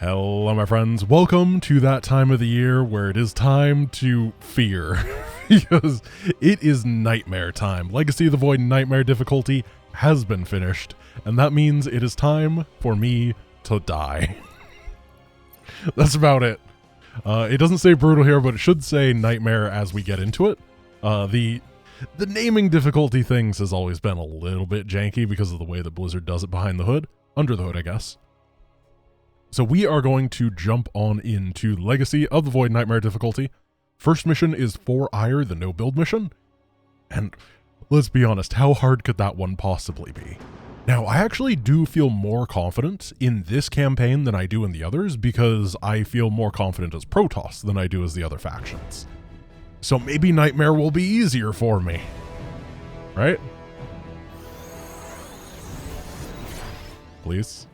Hello, my friends. Welcome to that time of the year where it is time to fear, because it is nightmare time. Legacy of the Void Nightmare difficulty has been finished, and that means it is time for me to die. That's about it. It doesn't say brutal here, but it should say nightmare as we get into it. The naming difficulty things has always been a little bit janky because of the way that Blizzard does it behind the hood. Under the hood, I guess. So we are going to jump on into Legacy of the Void Nightmare difficulty. First mission is For Ire, the no-build mission. And let's be honest, how hard could that one possibly be? Now, I actually do feel more confident in this campaign than I do in the others, because I feel more confident as Protoss than I do as the other factions. So maybe Nightmare will be easier for me. Right? Please.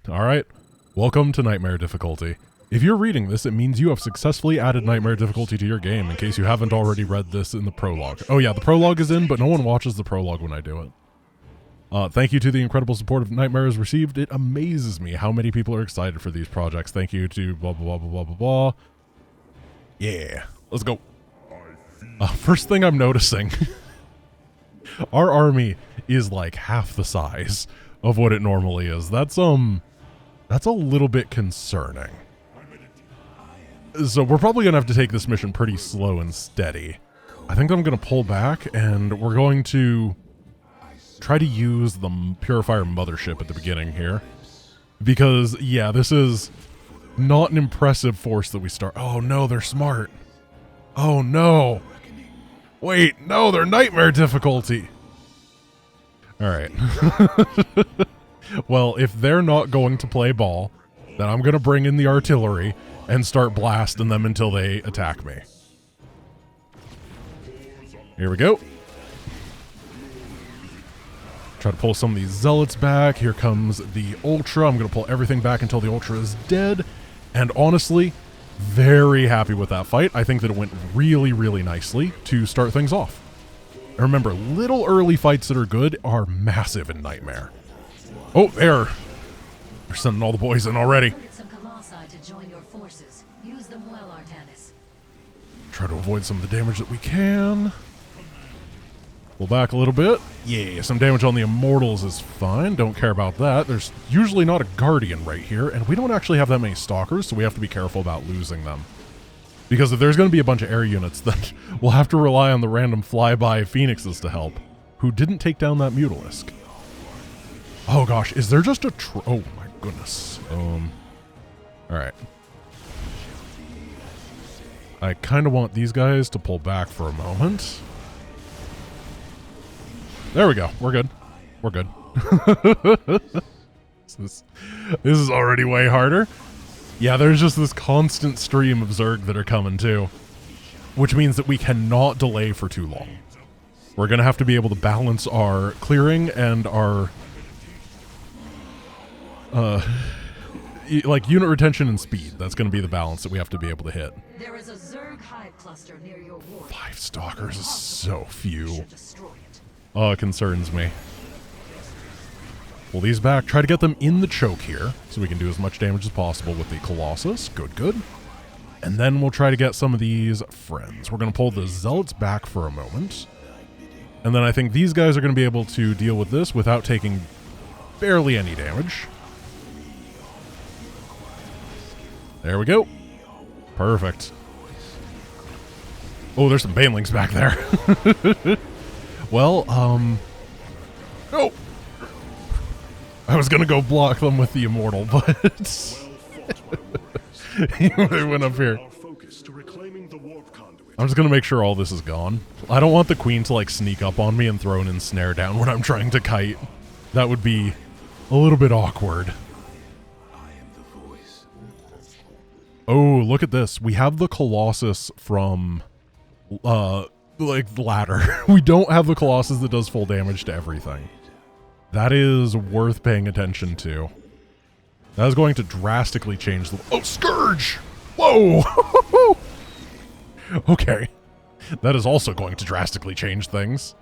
Alright, welcome to Nightmare difficulty. If you're reading this, it means you have successfully added Nightmare difficulty to your game, in case you haven't already read this in the prologue. Oh yeah, the prologue is in, but no one watches the prologue when I do it. Thank you to the incredible support of Nightmare has received. It amazes me how many people are excited for these projects. Thank you to blah blah blah blah blah blah blah. Yeah, let's go. First thing I'm noticing, our army is like half the size of what it normally is. That's a little bit concerning. So we're probably gonna have to take this mission pretty slow and steady. I think I'm gonna pull back, and we're going to try to use the Purifier Mothership at the beginning here. Because, yeah, this is not an impressive force that we start. Oh no, they're smart. Oh no. Wait, no, they're Nightmare difficulty. Alright. Well, if they're not going to play ball, then I'm going to bring in the artillery and start blasting them until they attack me. Here we go. Try to pull some of these zealots back. Here comes the Ultra. I'm going to pull everything back until the Ultra is dead. And honestly, very happy with that fight. I think that it went really, really nicely to start things off. And remember, little early fights that are good are massive in Nightmare. Oh, they're sending all the boys in already. Try to avoid some of the damage that we can. Pull back a little bit. Yeah, some damage on the Immortals is fine. Don't care about that. There's usually not a Guardian right here, and we don't actually have that many Stalkers, so we have to be careful about losing them. Because if there's going to be a bunch of air units, then we'll have to rely on the random flyby Phoenixes to help, who didn't take down that Mutalisk. Oh gosh, is there just a oh my goodness. Alright. I kind of want these guys to pull back for a moment. There we go. We're good. We're good. This is already way harder. Yeah, there's just this constant stream of Zerg that are coming too, which means that we cannot delay for too long. We're going to have to be able to balance our clearing and our like unit retention and speed. That's going to be the balance that we have to be able to hit. There is a Zerg hive cluster near your ward. 5 Stalkers is so few. Oh, it concerns me. Pull these back. Try to get them in the choke here, so we can do as much damage as possible with the Colossus. Good, good. And then we'll try to get some of these friends. We're going to pull the Zealots back for a moment. And then I think these guys are going to be able to deal with this without taking barely any damage. There we go. Perfect. Oh, there's some Banelings back there. Well, oh! I was gonna go block them with the Immortal, but they went up here. I'm just gonna make sure all this is gone. I don't want the Queen to like sneak up on me and throw an ensnare down when I'm trying to kite. That would be a little bit awkward. Oh, look at this. We have the Colossus from, like, the ladder. We don't have the Colossus that does full damage to everything. That is worth paying attention to. That is going to drastically change the... Oh, Scourge! Whoa! Okay. That is also going to drastically change things.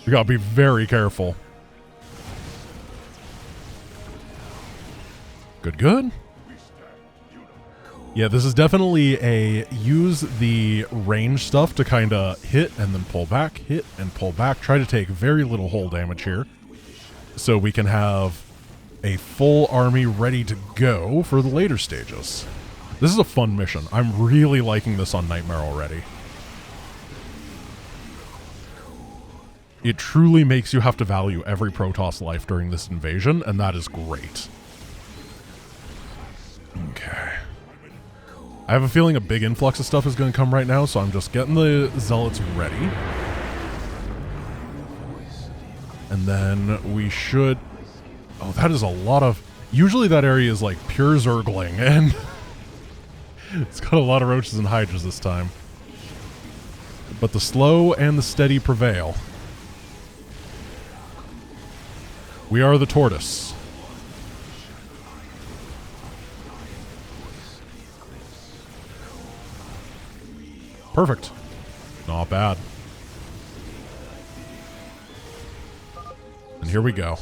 We gotta be very careful. Good, good. Yeah, this is definitely a use the range stuff to kind of hit and then pull back, hit and pull back. Try to take very little hull damage here so we can have a full army ready to go for the later stages. This is a fun mission. I'm really liking this on Nightmare already. It truly makes you have to value every Protoss life during this invasion, and that is great. Okay. I have a feeling a big influx of stuff is going to come right now, so I'm just getting the Zealots ready. And then we should... Oh, that is a lot of... Usually that area is like pure Zergling, and it's got a lot of Roaches and Hydras this time. But the slow and the steady prevail. We are the tortoise. Perfect. Not bad. And here we go.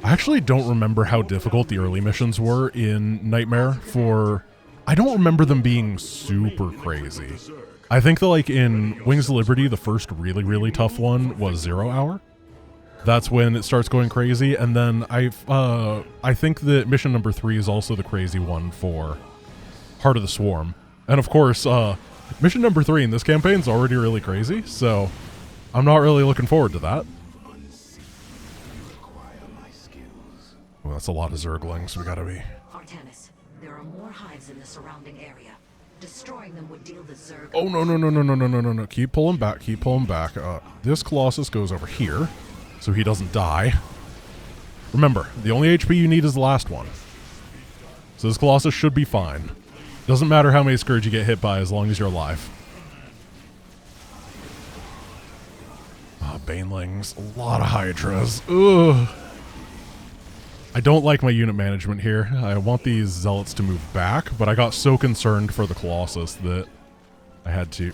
I actually don't remember how difficult the early missions were in Nightmare for... I don't remember them being super crazy. I think that like in Wings of Liberty, the first really, really tough one was 0 Hour. That's when it starts going crazy, and then I think that mission number 3 is also the crazy one for Heart of the Swarm. And of course, mission number 3 in this campaign is already really crazy, so I'm not really looking forward to that. Well, that's a lot of Zerglings, we gotta be... Artanis, there are more hives in the surrounding area. Destroying them would deal the Zerg... Oh, no. Keep pulling back, keep pulling back. This Colossus goes over here, so he doesn't die. Remember, the only HP you need is the last one. So this Colossus should be fine. Doesn't matter how many Scourge you get hit by as long as you're alive. Banelings, a lot of Hydras. Ugh. I don't like my unit management here. I want these Zealots to move back, but I got so concerned for the Colossus that I had to...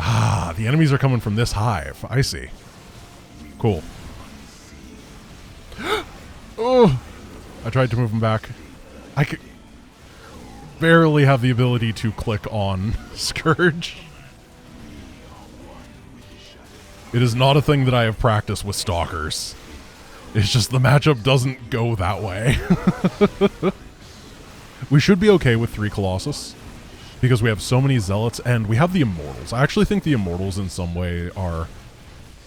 Ah, the enemies are coming from this hive. I see. Cool. Oh! I tried to move them back. I could barely have the ability to click on Scourge. It is not a thing that I have practiced with Stalkers. It's just the matchup doesn't go that way. We should be okay with 3 Colossus, because we have so many Zealots, and we have the Immortals. I actually think the Immortals in some way are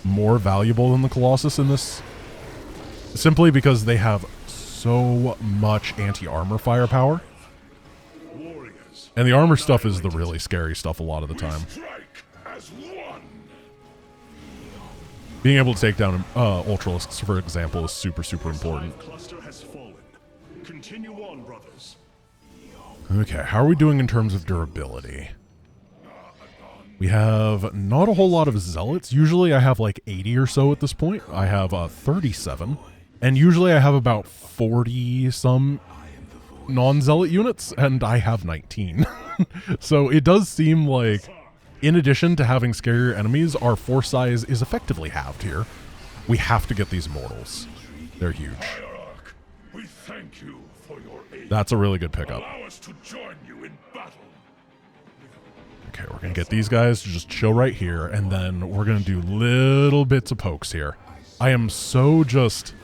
more valuable than the Colossus in this, simply because they have so much anti-armor firepower. And the armor stuff is the really scary stuff a lot of the time. Being able to take down Ultralisks, for example, is super, super important. Okay, how are we doing in terms of durability? We have not a whole lot of Zealots. Usually I have like 80 or so at this point. I have 37. And usually I have about 40-some non-Zealot units, and I have 19. So it does seem like, in addition to having scarier enemies, our force size is effectively halved here. We have to get these Immortals. They're huge. We thank you for your aid. That's a really good pickup. Allow us to join you in battle. Okay, we're going to get these guys to just chill right here, and then we're going to do little bits of pokes here. I am so just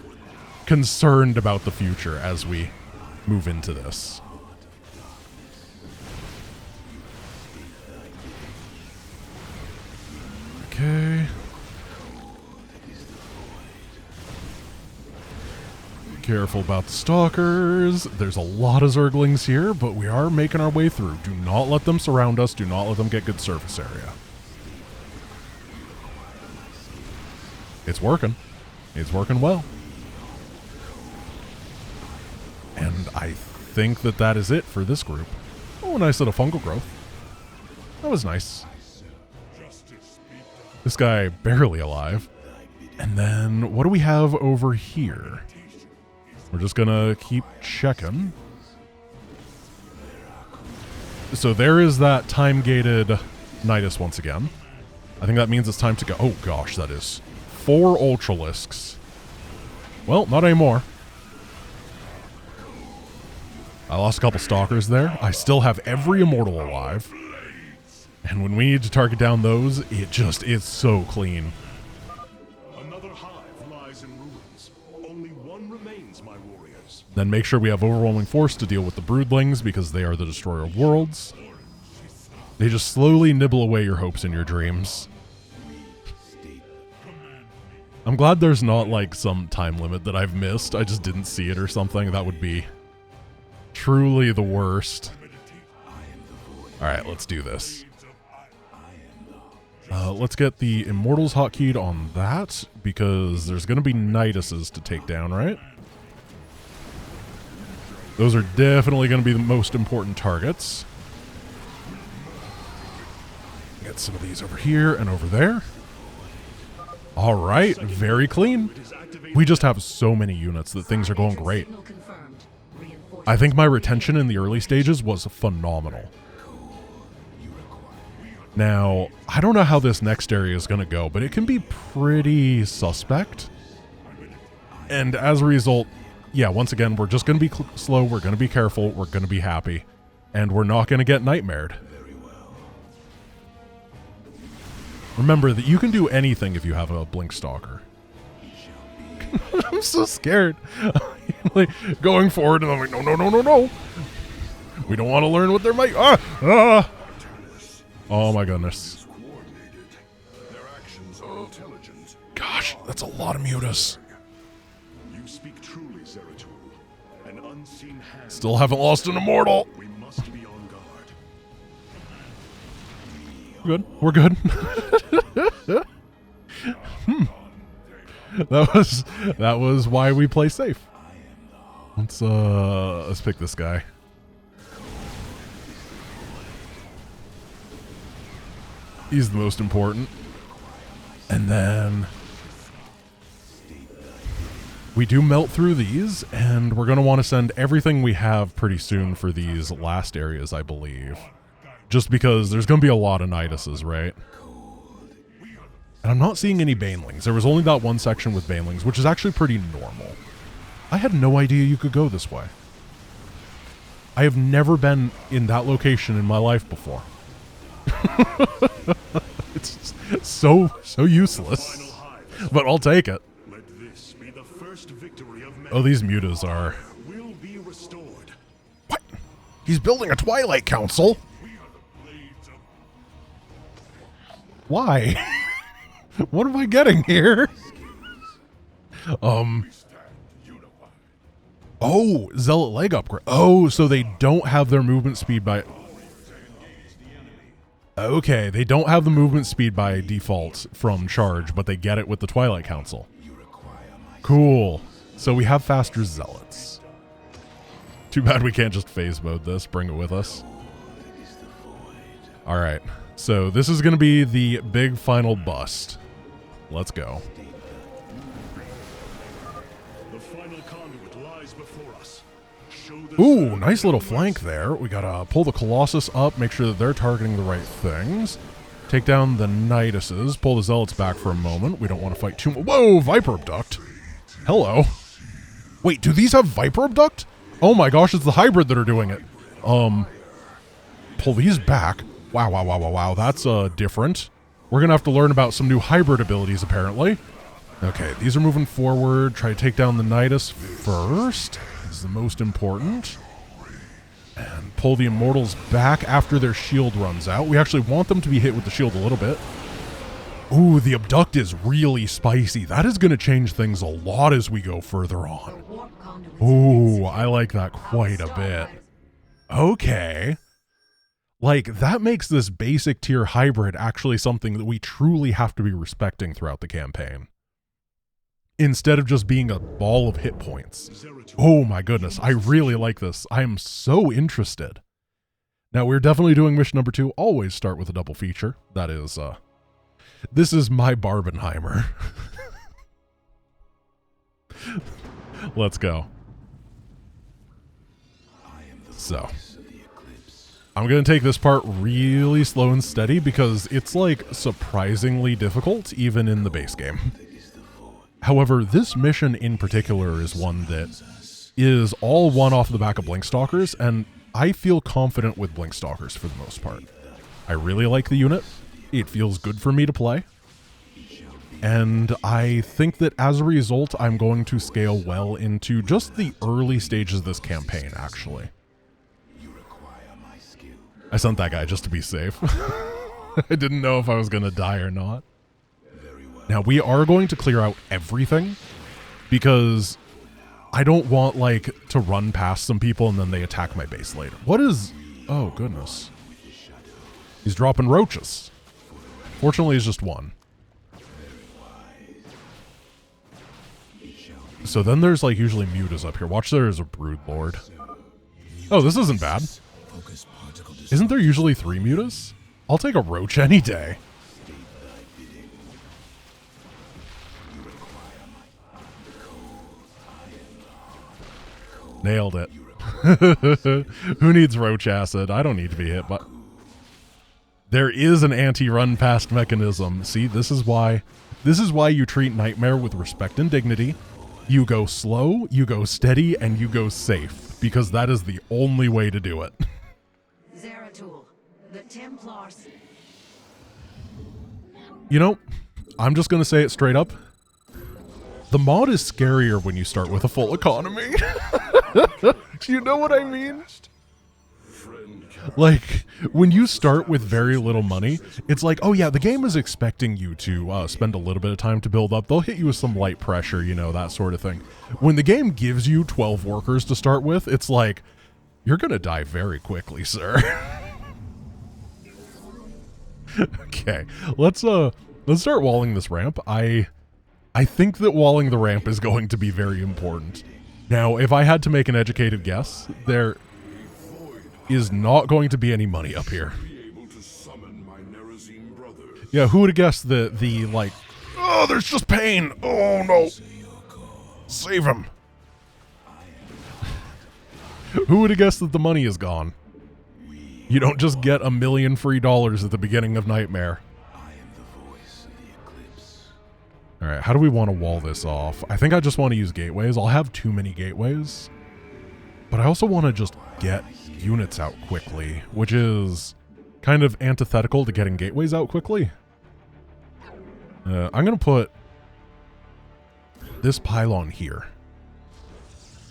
concerned about the future as we move into this. Okay. Careful about the Stalkers. There's a lot of Zerglings here, but we are making our way through. Do not let them surround us. Do not let them get good surface area. It's working. It's working well. And I think that that is it for this group. Oh, a nice little fungal growth. That was nice. This guy barely alive. And then what do we have over here? We're just gonna keep checking. So there is that time-gated Nidus once again. I think that means it's time to go. Oh gosh, that is 4 Ultralisks. Well, not anymore. I lost a couple stalkers there. I still have every immortal alive. And when we need to target down those, it's so clean. Another hive lies in ruins. Only one remains, my warriors. Then make sure we have overwhelming force to deal with the broodlings because they are the destroyer of worlds. They just slowly nibble away your hopes and your dreams. I'm glad there's not like some time limit that I've missed. I just didn't see it or something. That would be truly the worst. Alright, let's do this. Let's get the Immortals hotkeyed on that, because there's going to be Niduses to take down, right? Those are definitely going to be the most important targets. Get some of these over here and over there. Alright, very clean. We just have so many units that things are going great. I think my retention in the early stages was phenomenal. Now, I don't know how this next area is going to go, but it can be pretty suspect. And as a result, yeah, once again, we're just going to be slow, we're going to be careful, we're going to be happy, and we're not going to get nightmared. Remember that you can do anything if you have a Blink Stalker. I'm so scared. Like, going forward, and I'm like, no. We don't want to learn what they're like. Oh my goodness. Gosh, that's a lot of mutas. You speak truly, Zeratul. An unseen hand. Still haven't lost an immortal. We must be on guard. Good. We're good. That was why we play safe. Let's pick this guy. He's the most important. And then we do melt through these, and we're going to want to send everything we have pretty soon for these last areas, I believe. Just because there's going to be a lot of Niduses, right? And I'm not seeing any Banelings. There was only that one section with Banelings, which is actually pretty normal. I had no idea you could go this way. I have never been in that location in my life before. It's so useless, but I'll take it. Let this be the first victory of Oh, these mutas are. will be restored. What? He's building a Twilight Council? Why? What am I getting here? Oh, Zealot leg upgrade. Oh, so they don't have their movement speed by... Okay, they don't have the movement speed by default from charge, but they get it with the Twilight Council. Cool. So we have faster Zealots. Too bad we can't just phase mode this, bring it with us. Alright, so this is going to be the big final bust. Let's go. The final conduit lies before us. Ooh, nice little flank there. We gotta pull the Colossus up, make sure that they're targeting the right things. Take down the Niduses, pull the Zealots back for a moment. We don't want to fight too much. Whoa, Viper Abduct. Hello. Wait, do these have Viper Abduct? Oh my gosh, it's the hybrid that are doing it. Pull these back. Wow, that's different. We're gonna have to learn about some new hybrid abilities, apparently. Okay, these are moving forward. Try to take down the Nidus first. This is the most important. And pull the Immortals back after their shield runs out. We actually want them to be hit with the shield a little bit. Ooh, the Abduct is really spicy. That is going to change things a lot as we go further on. Ooh, I like that quite a bit. Okay. Like, that makes this basic tier hybrid actually something that we truly have to be respecting throughout the campaign, instead of just being a ball of hit points. Oh my goodness, I really like this. I am so interested. Now, we're definitely doing mission number 2. Always start with a double feature. That is, this is my Barbenheimer. Let's go. So, I'm going to take this part really slow and steady because it's like surprisingly difficult even in the base game. However, this mission in particular is one that is all one off the back of Blinkstalkers, and I feel confident with Blinkstalkers for the most part. I really like the unit. It feels good for me to play. And I think that as a result, I'm going to scale well into just the early stages of this campaign, actually. I sent that guy just to be safe. I didn't know if I was going to die or not. Now, we are going to clear out everything because I don't want, like, to run past some people and then they attack my base later. What is... Oh, goodness. He's dropping roaches. Fortunately, it's just one. So then there's, like, usually mutas up here. Watch, there is a brood lord. Oh, this isn't bad. Isn't there usually 3 mutas? I'll take a roach any day. Nailed it. Who needs roach acid? I don't need to be hit, but... There is an anti-run past mechanism. See, this is why you treat Nightmare with respect and dignity. You go slow, you go steady, and you go safe, because that is the only way to do it. Zeratul, the Templars. You know, I'm just going to say it straight up. The mod is scarier when you start with a full economy. Do you know what I mean? Like, when you start with very little money, it's like, oh yeah, the game is expecting you to spend a little bit of time to build up. They'll hit you with some light pressure, you know, that sort of thing. When the game gives you 12 workers to start with, it's like, you're going to die very quickly, sir. Okay, let's start walling this ramp. I think that walling the ramp is going to be very important. Now, if I had to make an educated guess, there is not going to be any money up here. Yeah, who would have guessed that the, like, oh, there's just pain. Oh, no. Save him. Who would have guessed that the money is gone? You don't just get $1 million free at the beginning of Nightmare. All right, how do we want to wall this off? I think I just want to use gateways. I'll have too many gateways. But I also want to just get units out quickly, which is kind of antithetical to getting gateways out quickly. I'm going to put this pylon here.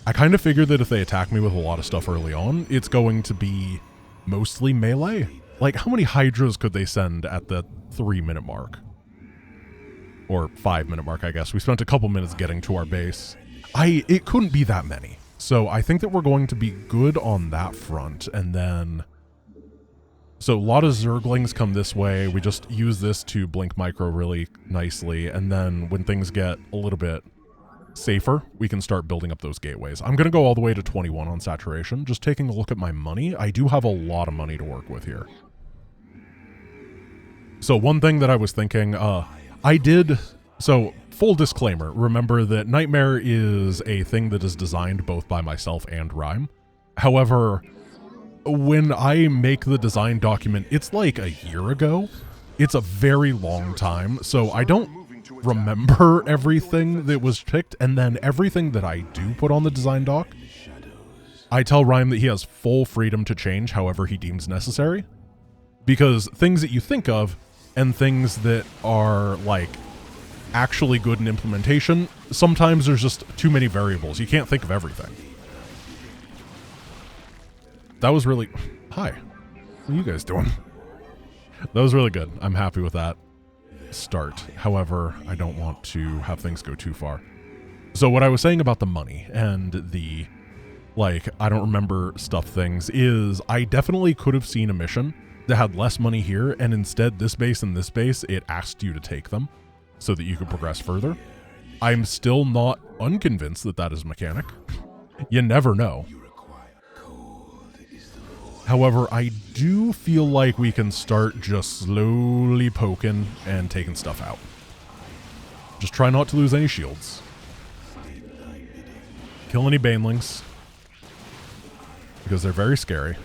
I kind of figured that if they attack me with a lot of stuff early on, it's going to be mostly melee. Like, how many Hydras could they send at the 3-minute mark? Or 5-minute mark, I guess. We spent a couple minutes getting to our base. It couldn't be that many. So I think that we're going to be good on that front. And then... So a lot of Zerglings come this way. We just use this to blink micro really nicely. And then when things get a little bit safer, we can start building up those gateways. I'm going to go all the way to 21 on saturation. Just taking a look at my money. I do have a lot of money to work with here. So one thing that I was thinking... So, full disclaimer, remember that Nightmare is a thing that is designed both by myself and Rhyme. However, when I make the design document, it's like a year ago. It's a very long time, so I don't remember everything that was picked, and then everything that I do put on the design doc, I tell Rhyme that he has full freedom to change however he deems necessary. Because things that you think of, and things that are, like, actually good in implementation, sometimes there's just too many variables. You can't think of everything. That was really... Hi. What are you guys doing? That was really good. I'm happy with that start. However, I don't want to have things go too far. So what I was saying about the money and the, like, I don't remember stuff things is I definitely could have seen a mission that had less money here, and instead this base and this base, it asked you to take them so that you could progress further. I'm still not unconvinced that that is a mechanic. You never know. However, I do feel like we can start just slowly poking and taking stuff out. Just try not to lose any shields. Kill any banelings, because they're very scary.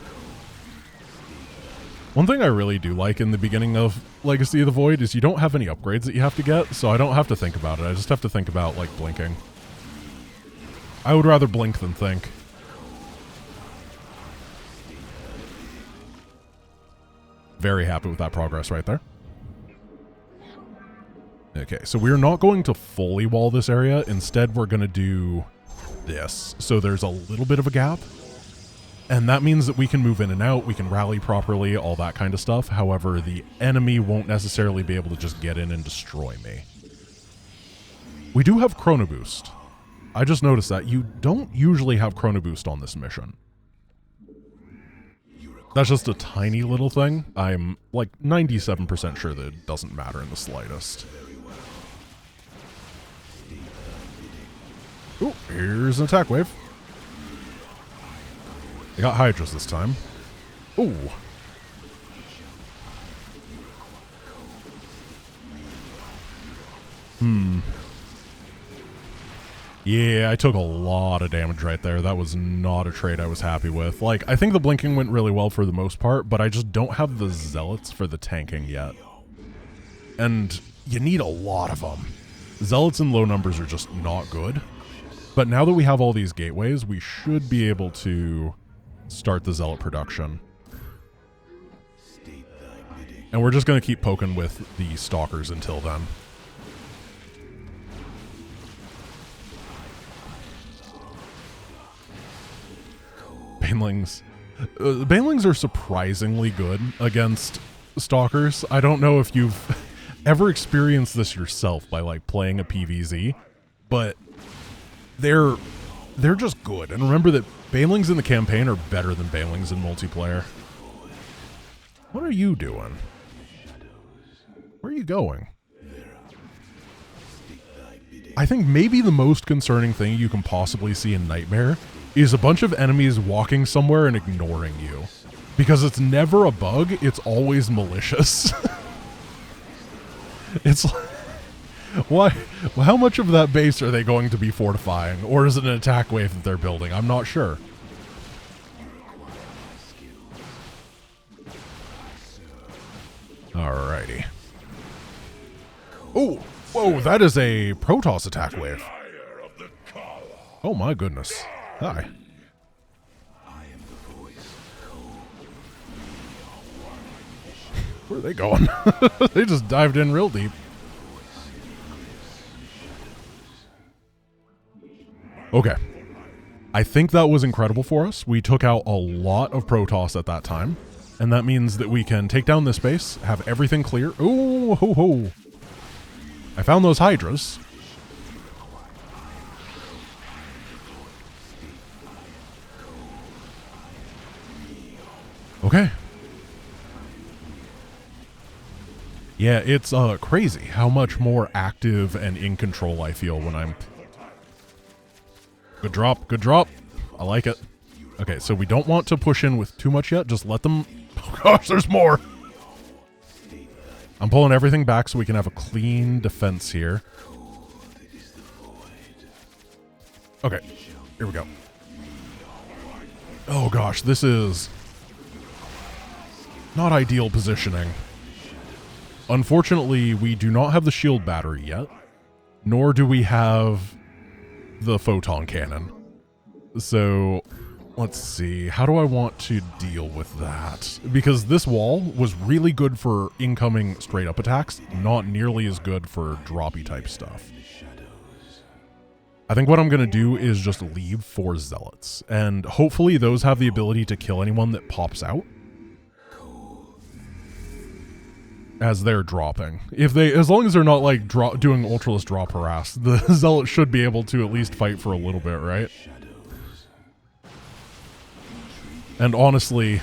One thing I really do like in the beginning of Legacy of the Void is you don't have any upgrades that you have to get, so I don't have to think about it. I just have to think about, like, blinking. I would rather blink than think. Very happy with that progress right there. Okay, so we're not going to fully wall this area. Instead, we're going to do this. So there's a little bit of a gap. And that means that we can move in and out, we can rally properly, all that kind of stuff. However, the enemy won't necessarily be able to just get in and destroy me. We do have Chrono Boost. I just noticed that. You don't usually have Chrono Boost on this mission. That's just a tiny little thing. I'm like 97% sure that it doesn't matter in the slightest. Oh, here's an attack wave. I got Hydras this time. Oh. Yeah, I took a lot of damage right there. That was not a trade I was happy with. Like, I think the blinking went really well for the most part, but I just don't have the zealots for the tanking yet. And you need a lot of them. Zealots in low numbers are just not good. But now that we have all these gateways, we should be able to start the zealot production. And we're just going to keep poking with the stalkers until then. Banelings. Banelings are surprisingly good against stalkers. I don't know if you've ever experienced this yourself by like playing a PvZ, but they're just good. And remember that Banelings in the campaign are better than Banelings in multiplayer. What are you doing? Where are you going? I think maybe the most concerning thing you can possibly see in Nightmare is a bunch of enemies walking somewhere and ignoring you. Because it's never a bug, it's always malicious. It's like, why? How much of that base are they going to be fortifying? Or is it an attack wave that they're building? I'm not sure. Alrighty. Oh, whoa, that is a Protoss attack wave. Oh my goodness. Hi. Where are they going? They just dived in real deep. Okay. I think that was incredible for us. We took out a lot of Protoss at that time. And that means that we can take down this base, have everything clear. Oh, ho, ho. I found those Hydras. Okay. Yeah, it's crazy how much more active and in control I feel when I'm... Good drop, good drop. I like it. Okay, so we don't want to push in with too much yet. Just let them... Oh gosh, there's more! I'm pulling everything back so we can have a clean defense here. Okay, here we go. Oh gosh, this is not ideal positioning. Unfortunately, we do not have the shield battery yet, nor do we have the photon cannon. So, let's see. How do I want to deal with that? Because this wall was really good for incoming straight-up attacks, not nearly as good for droppy type stuff. I think what I'm going to do is just leave 4 zealots, and hopefully those have the ability to kill anyone that pops out as they're dropping. If they, as long as they're not like doing ultraless drop harass, the zealot should be able to at least fight for a little bit, right? And honestly,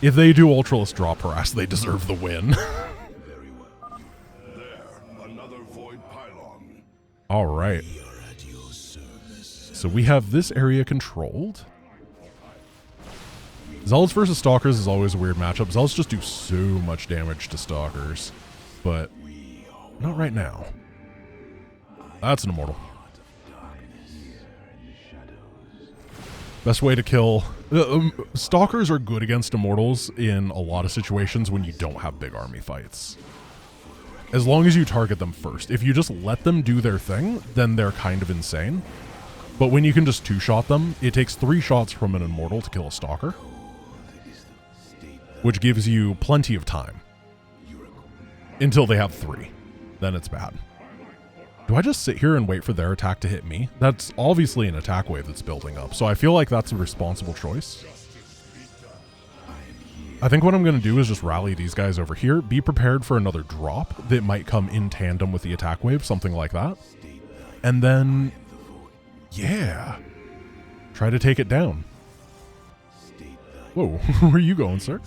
if they do ultraless drop harass, they deserve the win. Very well. There, another void pylon. All right. So we have this area controlled. Zealots versus Stalkers is always a weird matchup. Zealots just do so much damage to Stalkers, but not right now. That's an Immortal. Best way to kill... Stalkers are good against Immortals in a lot of situations when you don't have big army fights. As long as you target them first. If you just let them do their thing, then they're kind of insane. But when you can just two-shot them, it takes 3 shots from an immortal to kill a stalker, which gives you plenty of time until they have 3. Then it's bad. Do I just sit here and wait for their attack to hit me? That's obviously an attack wave that's building up, so I feel like that's a responsible choice. I think what I'm going to do is just rally these guys over here, be prepared for another drop that might come in tandem with the attack wave, something like that. And then, yeah, try to take it down. Whoa, where are you going, sir?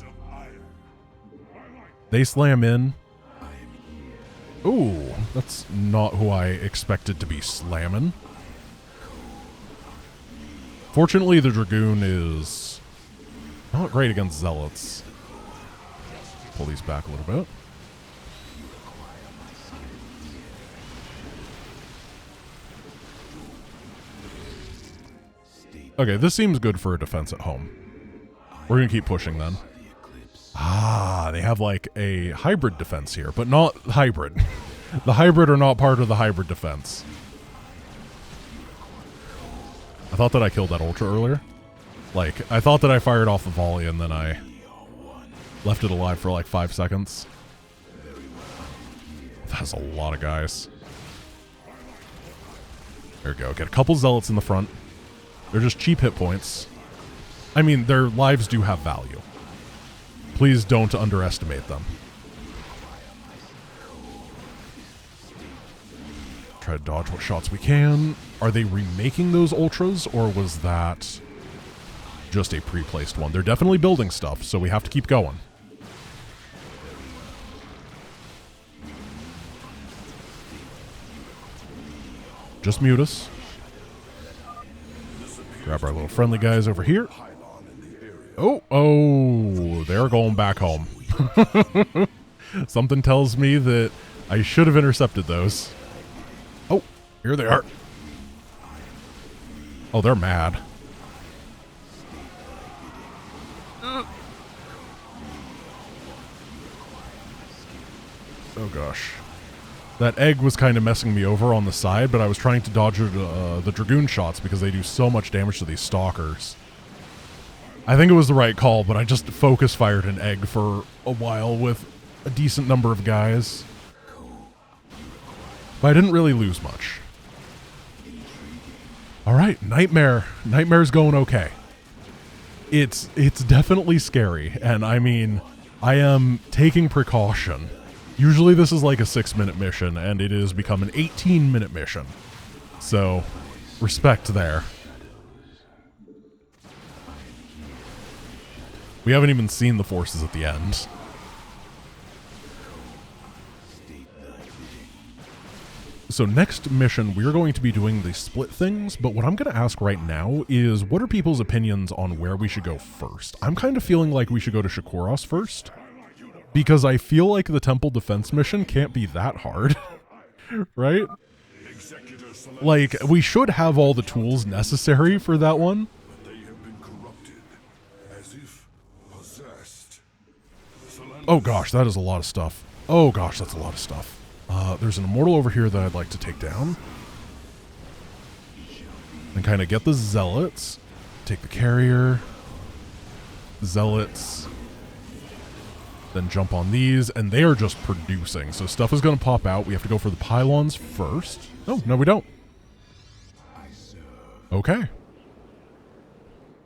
They slam in. Ooh, that's not who I expected to be slamming. Fortunately, the Dragoon is not great against Zealots. Pull these back a little bit. Okay, this seems good for a defense at home. We're going to keep pushing then. Ah, they have like a hybrid defense here, but not hybrid. The hybrid are not part of the hybrid defense. I thought that I killed that Ultra earlier. Like, I thought that I fired off the volley and then I left it alive for like 5 seconds. That's a lot of guys. There we go. Get a couple Zealots in the front. They're just cheap hit points. I mean, their lives do have value. Please don't underestimate them. Try to dodge what shots we can. Are they remaking those Ultras, or was that just a pre-placed one? They're definitely building stuff, so we have to keep going. Just mute us. Grab our little friendly guys over here. Oh, they're going back home. Something tells me that I should have intercepted those. Oh, here they are. Oh, they're mad. Oh, gosh. That egg was kind of messing me over on the side, but I was trying to dodge the Dragoon shots because they do so much damage to these stalkers. I think it was the right call, but I just focus fired an egg for a while with a decent number of guys. But I didn't really lose much. Alright, Nightmare. Nightmare's going okay. It's definitely scary, and I mean, I am taking precaution. Usually this is like a 6-minute mission, and it has become an 18-minute mission. So, respect there. We haven't even seen the forces at the end. So next mission, we're going to be doing the split things, but what I'm going to ask right now is, what are people's opinions on where we should go first? I'm kind of feeling like we should go to Shakuros first, because I feel like the temple defense mission can't be that hard, right? Like, we should have all the tools necessary for that one. Oh gosh, that is a lot of stuff. Oh gosh, that's a lot of stuff. There's an immortal over here that I'd like to take down. And kind of get the zealots. Take the carrier. Zealots. Then jump on these, and they are just producing. So stuff is going to pop out. We have to go for the pylons first. Oh, no we don't. Okay.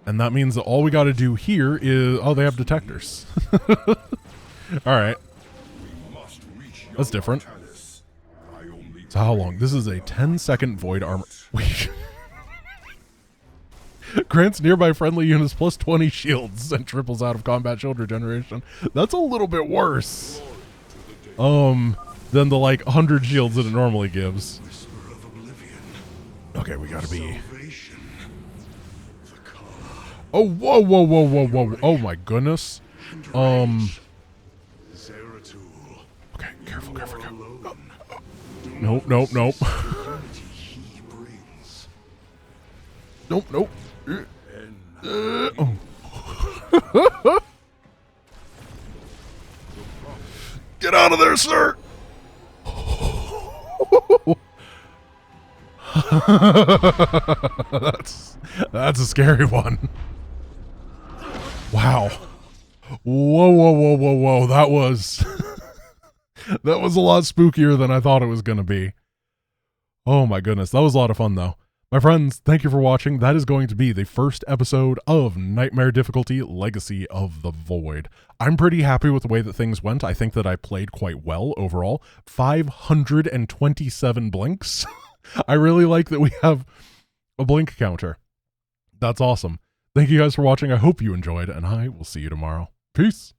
And that means that all we got to do here is... Oh, they have detectors. Alright. That's different. So how long? This is a 10-second void armor. Wait. Grants nearby friendly units plus 20 shields and triples out of combat shield regeneration. That's a little bit worse. Than the like 100 shields that it normally gives. Okay, we gotta be... Oh, whoa, whoa, whoa, whoa, whoa. Oh my goodness. Okay, careful, careful, careful. Oh. Nope, nope, nope. Nope, nope. Oh. Get out of there, sir! That's a scary one. Wow. Whoa. That was that was a lot spookier than I thought it was going to be. Oh my goodness. That was a lot of fun though. My friends, thank you for watching. That is going to be the first episode of Nightmare Difficulty Legacy of the Void. I'm pretty happy with the way that things went. I think that I played quite well overall. 527 blinks. I really like that we have a blink counter. That's awesome. Thank you guys for watching. I hope you enjoyed, and I will see you tomorrow. Peace.